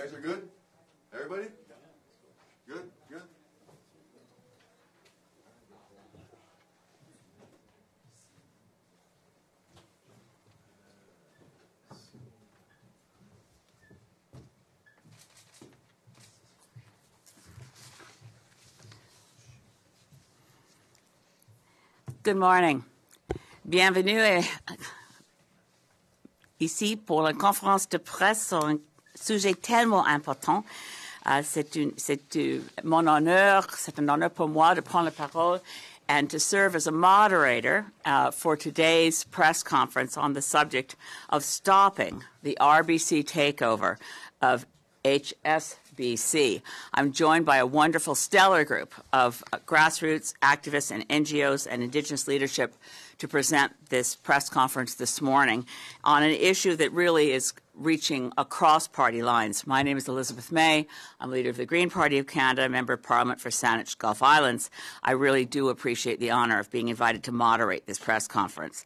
guys are good? Everybody? Good, good. Good morning. Bienvenue ici pour la conférence de presse sur un sujet tellement important. C'est mon honneur, c'est un honneur pour moi de prendre la parole and to serve as a moderator for today's press conference on the subject of stopping the RBC takeover of HSBC. I'm joined by a wonderful stellar group of grassroots activists and NGOs and Indigenous leadership to present this press conference this morning on an issue that really is reaching across party lines. My name is Elizabeth May. I'm leader of the Green Party of Canada, member of Parliament for Saanich Gulf Islands. I really do appreciate the honor of being invited to moderate this press conference.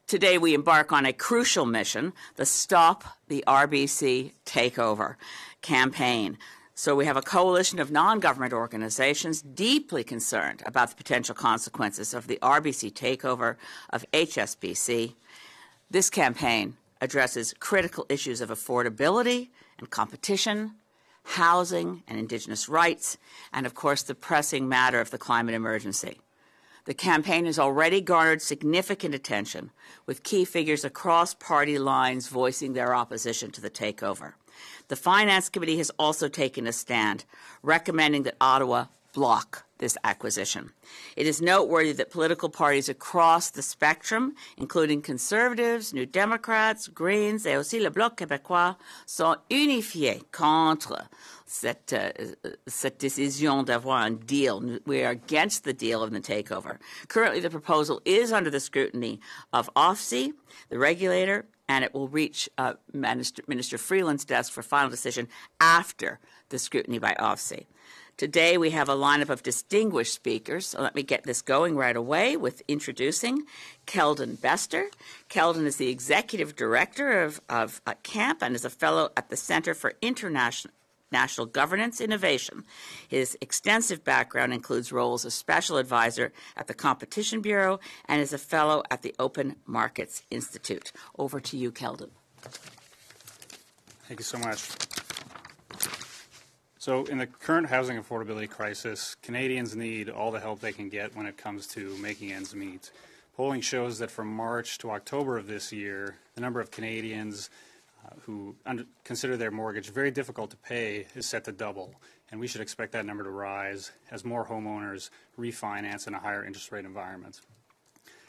Today we embark on a crucial mission, the Stop the RBC Takeover campaign. So we have a coalition of non-government organizations deeply concerned about the potential consequences of the RBC takeover of HSBC. This campaign addresses critical issues of affordability and competition, housing and Indigenous rights, and of course the pressing matter of the climate emergency. The campaign has already garnered significant attention, with key figures across party lines voicing their opposition to the takeover. The Finance Committee has also taken a stand, recommending that Ottawa block this acquisition. It is noteworthy that political parties across the spectrum, including Conservatives, New Democrats, Greens, et aussi le Bloc québécois, sont unifiés contre cette décision d'avoir un deal. We are against the deal of the takeover. Currently, the proposal is under the scrutiny of OFC, the regulator, and it will reach Minister Freeland's desk for final decision after the scrutiny by OFC. Today we have a lineup of distinguished speakers, so let me get this going right away with introducing Keldon Bester. Keldon is the Executive Director of CAMP and is a Fellow at the Centre for International Governance Innovation. His extensive background includes roles as Special Advisor at the Competition Bureau and is a Fellow at the Open Markets Institute. Over to you, Keldon. Thank you so much. So in the current housing affordability crisis, Canadians need all the help they can get when it comes to making ends meet. Polling shows that from March to October of this year, the number of Canadians who consider their mortgage very difficult to pay is set to double, and we should expect that number to rise as more homeowners refinance in a higher interest rate environment.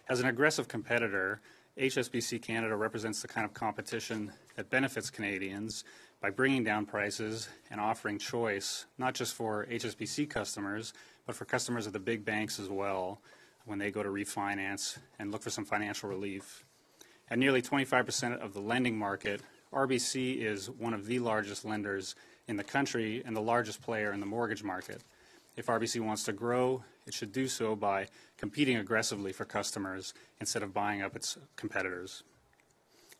As an aggressive competitor, HSBC Canada represents the kind of competition that benefits Canadians by bringing down prices and offering choice, not just for HSBC customers, but for customers of the big banks as well when they go to refinance and look for some financial relief. At nearly 25% of the lending market, RBC is one of the largest lenders in the country and the largest player in the mortgage market. If RBC wants to grow, it should do so by competing aggressively for customers instead of buying up its competitors.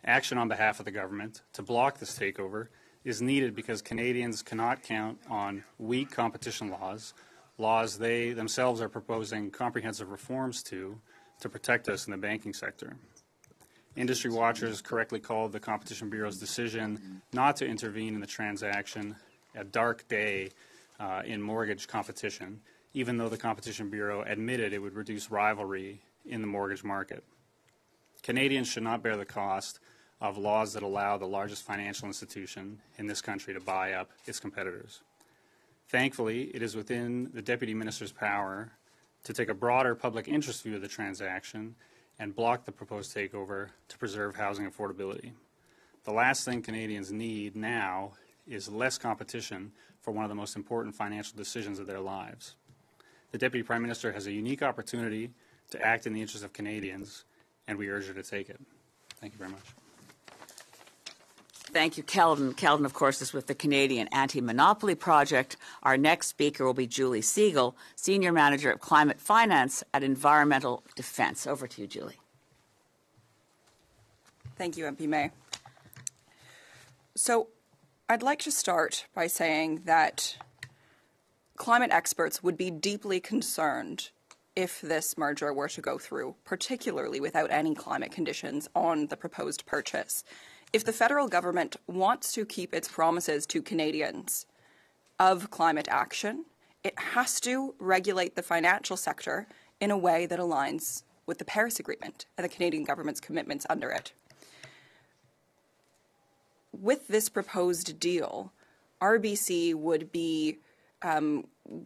Action on behalf of the government to block this takeover is needed because Canadians cannot count on weak competition laws they themselves are proposing comprehensive reforms to protect us in the banking sector. Industry watchers correctly called the Competition Bureau's decision not to intervene in the transaction a dark day in mortgage competition, even though the Competition Bureau admitted it would reduce rivalry in the mortgage market. Canadians should not bear the cost of laws that allow the largest financial institution in this country to buy up its competitors. Thankfully, it is within the Deputy Minister's power to take a broader public interest view of the transaction and block the proposed takeover to preserve housing affordability. The last thing Canadians need now is less competition for one of the most important financial decisions of their lives. The Deputy Prime Minister has a unique opportunity to act in the interest of Canadians, and we urge her to take it. Thank you very much. Thank you, Keldon. Keldon, of course, is with the Canadian Anti-Monopoly Project. Our next speaker will be Julie Segal, Senior Manager of Climate Finance at Environmental Defence. Over to you, Julie. Thank you, MP May. So I'd like to start by saying that climate experts would be deeply concerned if this merger were to go through, particularly without any climate conditions on the proposed purchase. If the federal government wants to keep its promises to Canadians of climate action, it has to regulate the financial sector in a way that aligns with the Paris Agreement and the Canadian government's commitments under it. With this proposed deal, RBC would be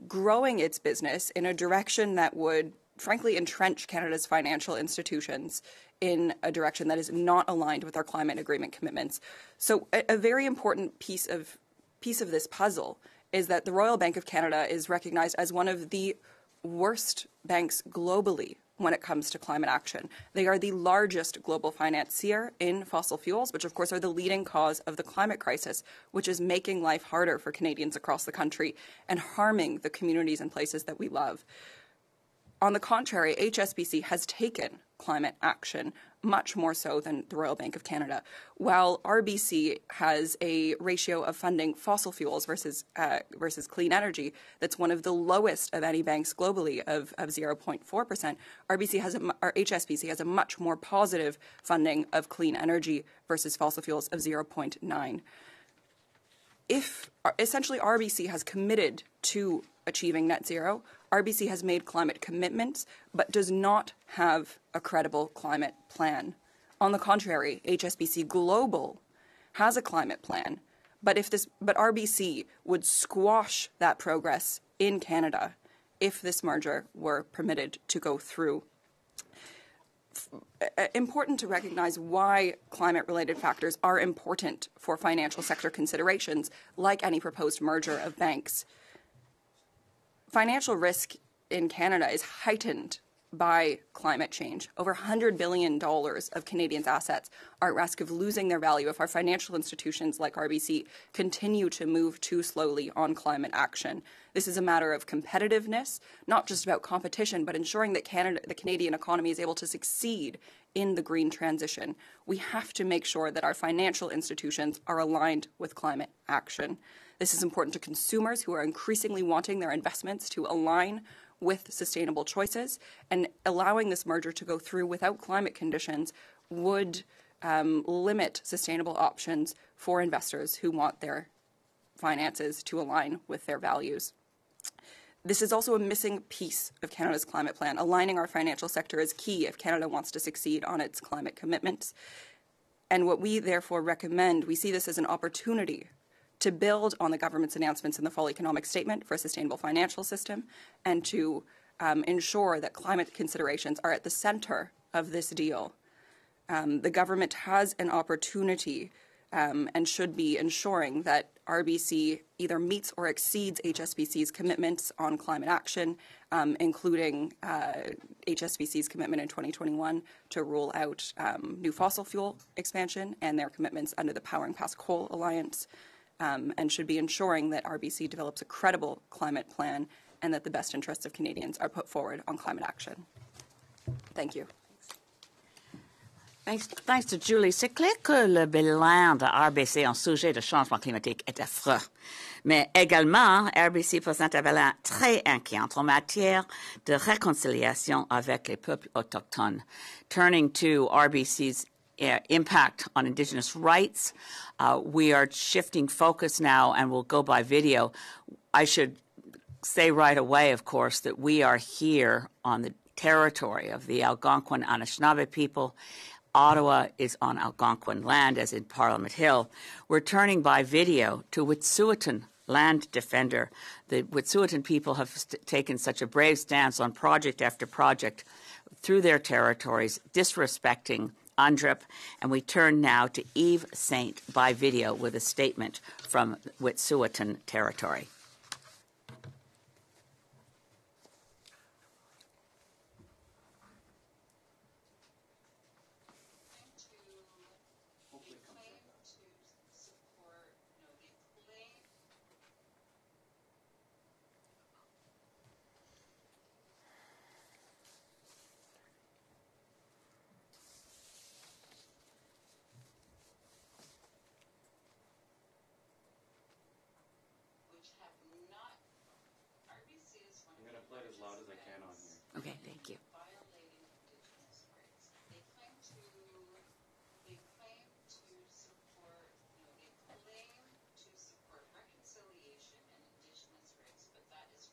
growing its business in a direction that would, frankly, entrench Canada's financial institutions in a direction that is not aligned with our climate agreement commitments. So a very important piece of this puzzle is that the Royal Bank of Canada is recognized as one of the worst banks globally when it comes to climate action. They are the largest global financier in fossil fuels, which of course are the leading cause of the climate crisis, which is making life harder for Canadians across the country and harming the communities and places that we love. On the contrary, HSBC has taken climate action much more so than the Royal Bank of Canada. While RBC has a ratio of funding fossil fuels versus clean energy that's one of the lowest of any banks globally of 0.4%, HSBC has a much more positive funding of clean energy versus fossil fuels of 0.9. If essentially RBC has committed to achieving net zero, RBC has made climate commitments, but does not have a credible climate plan. On the contrary, HSBC Global has a climate plan, but RBC would squash that progress in Canada if this merger were permitted to go through. Important to recognize why climate-related factors are important for financial sector considerations, like any proposed merger of banks. Financial risk in Canada is heightened by climate change. Over $100 billion of Canadians' assets are at risk of losing their value if our financial institutions like RBC continue to move too slowly on climate action. This is a matter of competitiveness, not just about competition, but ensuring that the Canadian economy is able to succeed in the green transition. We have to make sure that our financial institutions are aligned with climate action. This is important to consumers who are increasingly wanting their investments to align with sustainable choices, and allowing this merger to go through without climate conditions would limit sustainable options for investors who want their finances to align with their values. This is also a missing piece of Canada's climate plan. Aligning our financial sector is key if Canada wants to succeed on its climate commitments. And what we therefore recommend, we see this as an opportunity to build on the government's announcements in the Fall Economic Statement for a Sustainable Financial System, and to ensure that climate considerations are at the center of this deal. The government has an opportunity and should be ensuring that RBC either meets or exceeds HSBC's commitments on climate action, including HSBC's commitment in 2021 to rule out new fossil fuel expansion and their commitments under the Powering Past Coal Alliance. And should be ensuring that RBC develops a credible climate plan and that the best interests of Canadians are put forward on climate action. Thank you. Thanks to Julie. C'est clair que le bilan de RBC en sujet de changement climatique est affreux. Mais également, RBC présente un bilan très inquiétant en matière de réconciliation avec les peuples autochtones. Turning to RBC's impact on Indigenous rights. We are shifting focus now, and we'll go by video. I should say right away, of course, that we are here on the territory of the Algonquin Anishinaabe people. Ottawa is on Algonquin land, as in Parliament Hill. We're turning by video to Wet'suwet'en land defender. The Wet'suwet'en people have taken such a brave stance on project after project through their territories, disrespecting UNDRIP, and we turn now to Yves Saint by video with a statement from Wet'suwet'en territory. play it as loud as I can on here. Okay, thank you.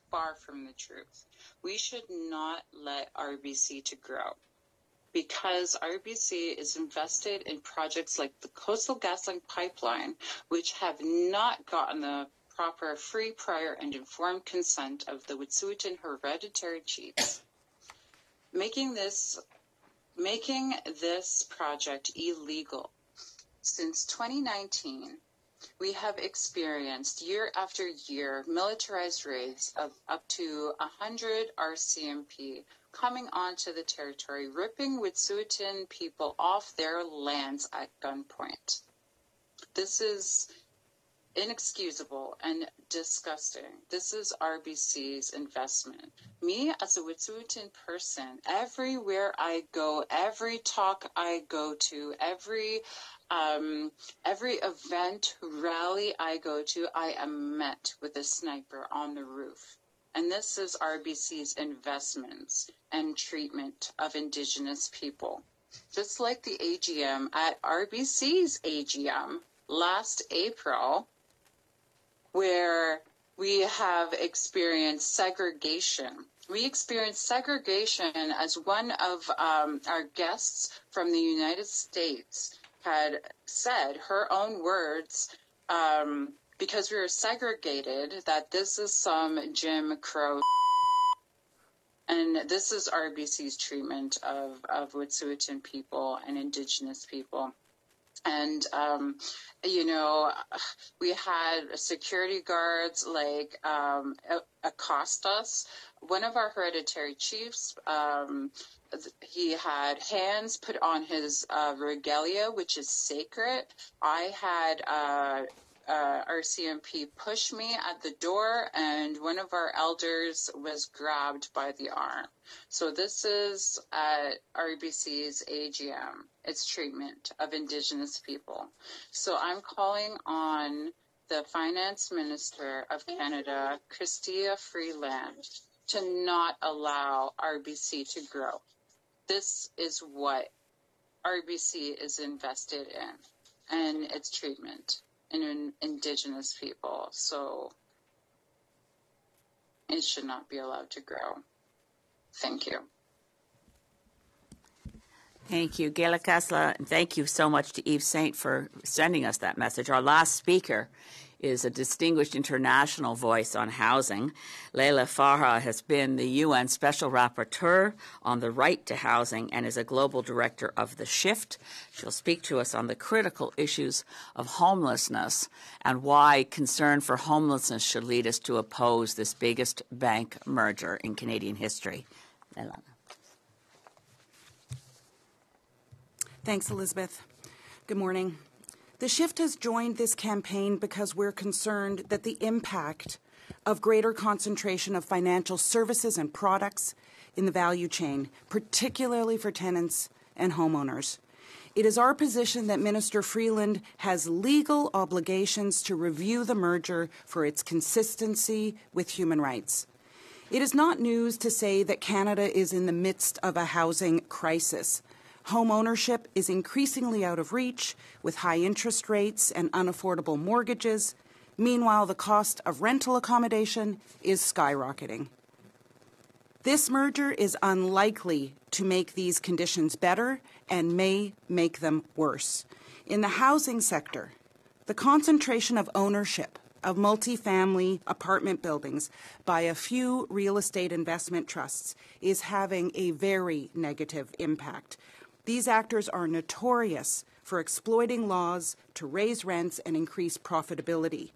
Far from the truth. We should not let RBC to grow, because RBC is invested in projects like the Coastal GasLink pipeline, which have not gotten the proper free, prior, and informed consent of the Wet'suwet'en hereditary chiefs. Making this project illegal. Since 2019, we have experienced year after year militarized raids of up to 100 RCMP coming onto the territory, ripping Wet'suwet'en people off their lands at gunpoint. This is inexcusable and disgusting. This is RBC's investment. Me, as a Wet'suwet'en person, everywhere I go, every talk I go to, every event, rally I go to, I am met with a sniper on the roof. And this is RBC's investments and treatment of Indigenous people. Just like the AGM at RBC's AGM last April, where we have experienced segregation. We experienced segregation as one of our guests from the United States had said, her own words, because we were segregated, that this is some Jim Crow. And this is RBC's treatment of Wet'suwet'en people and Indigenous people. And, we had security guards accost us. One of our hereditary chiefs, he had hands put on his regalia, which is sacred. I had RCMP push me at the door, and one of our elders was grabbed by the arm. So this is at RBC's AGM. It's treatment of Indigenous people. So I'm calling on the Finance Minister of Canada, Chrystia Freeland, to not allow RBC to grow. This is what RBC is invested in, and its treatment in Indigenous people. So it should not be allowed to grow. Thank you. Thank you, Gaila Kessler, and thank you so much to Yves Saint for sending us that message. Our last speaker is a distinguished international voice on housing. Leila Farha has been the UN Special Rapporteur on the right to housing and is a global director of The Shift. She'll speak to us on the critical issues of homelessness and why concern for homelessness should lead us to oppose this biggest bank merger in Canadian history. Leilani. Thanks, Elizabeth. Good morning. The Shift has joined this campaign because we're concerned that the impact of greater concentration of financial services and products in the value chain, particularly for tenants and homeowners. It is our position that Minister Freeland has legal obligations to review the merger for its consistency with human rights. It is not news to say that Canada is in the midst of a housing crisis. Home ownership is increasingly out of reach with high interest rates and unaffordable mortgages. Meanwhile, the cost of rental accommodation is skyrocketing. This merger is unlikely to make these conditions better and may make them worse. In the housing sector, the concentration of ownership of multifamily apartment buildings by a few real estate investment trusts is having a very negative impact. These actors are notorious for exploiting laws to raise rents and increase profitability.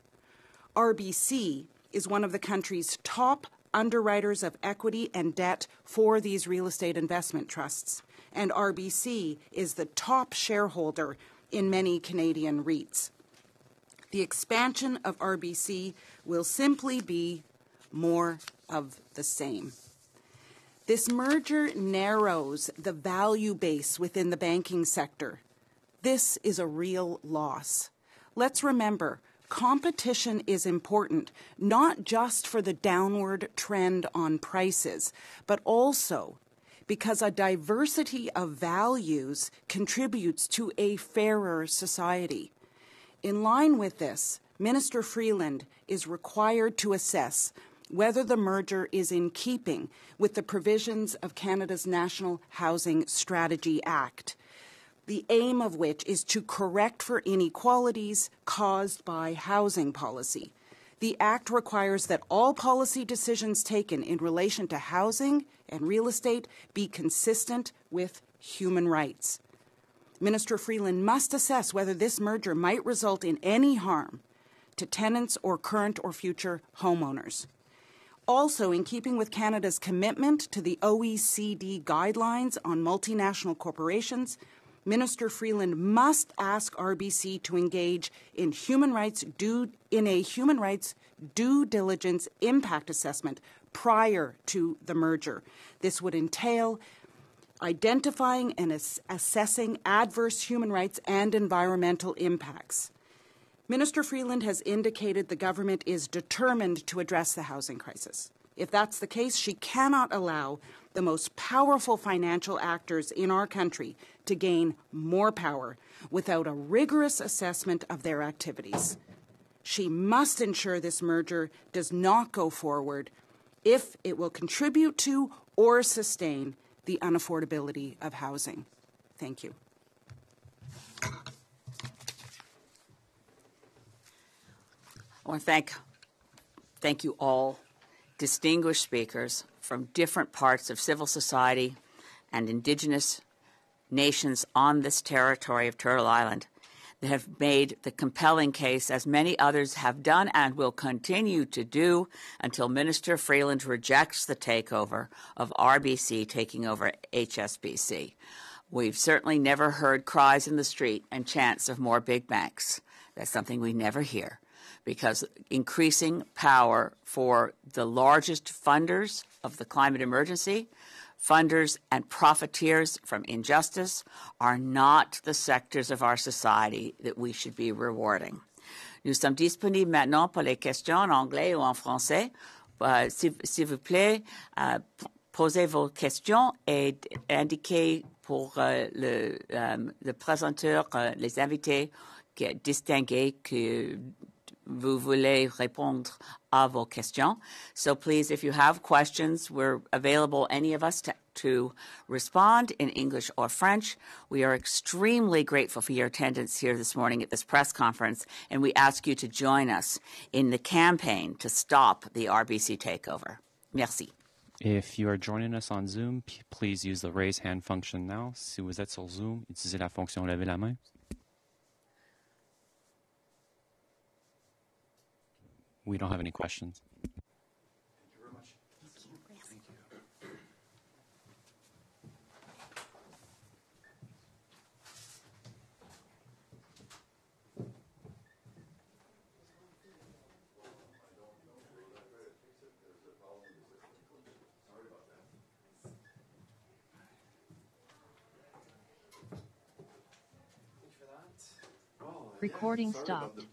RBC is one of the country's top underwriters of equity and debt for these real estate investment trusts, and RBC is the top shareholder in many Canadian REITs. The expansion of RBC will simply be more of the same. This merger narrows the value base within the banking sector. This is a real loss. Let's remember, competition is important, not just for the downward trend on prices, but also because a diversity of values contributes to a fairer society. In line with this, Minister Freeland is required to assess whether the merger is in keeping with the provisions of Canada's National Housing Strategy Act, the aim of which is to correct for inequalities caused by housing policy. The Act requires that all policy decisions taken in relation to housing and real estate be consistent with human rights. Minister Freeland must assess whether this merger might result in any harm to tenants or current or future homeowners. Also, in keeping with Canada's commitment to the OECD guidelines on multinational corporations, Minister Freeland must ask RBC to engage in a human rights due diligence impact assessment prior to the merger. This would entail identifying and assessing adverse human rights and environmental impacts. Minister Freeland has indicated the government is determined to address the housing crisis. If that's the case, she cannot allow the most powerful financial actors in our country to gain more power without a rigorous assessment of their activities. She must ensure this merger does not go forward if it will contribute to or sustain the unaffordability of housing. Thank you. I want to thank you all, distinguished speakers from different parts of civil society and Indigenous nations on this territory of Turtle Island that have made the compelling case, as many others have done and will continue to do until Minister Freeland rejects the takeover of RBC taking over HSBC. We've certainly never heard cries in the street and chants of more big banks. That's something we never hear, because increasing power for the largest funders of the climate emergency, funders and profiteers from injustice, are not the sectors of our society that we should be rewarding. Nous sommes disponibles maintenant pour les questions en anglais ou en français. S'il vous plaît, posez vos questions et indiquez pour le présenteur, les invités distingués que vous voulez répondre à vos questions. So please, if you have questions, we're available, any of us, to respond in English or French. We are extremely grateful for your attendance here this morning at this press conference, and we ask you to join us in the campaign to stop the RBC takeover. Merci. If you are joining us on Zoom, please use the raise hand function now. Si vous êtes sur Zoom, utilisez la fonction lever la main. We don't have any questions. Thank you very much. Thank you. Recording stopped.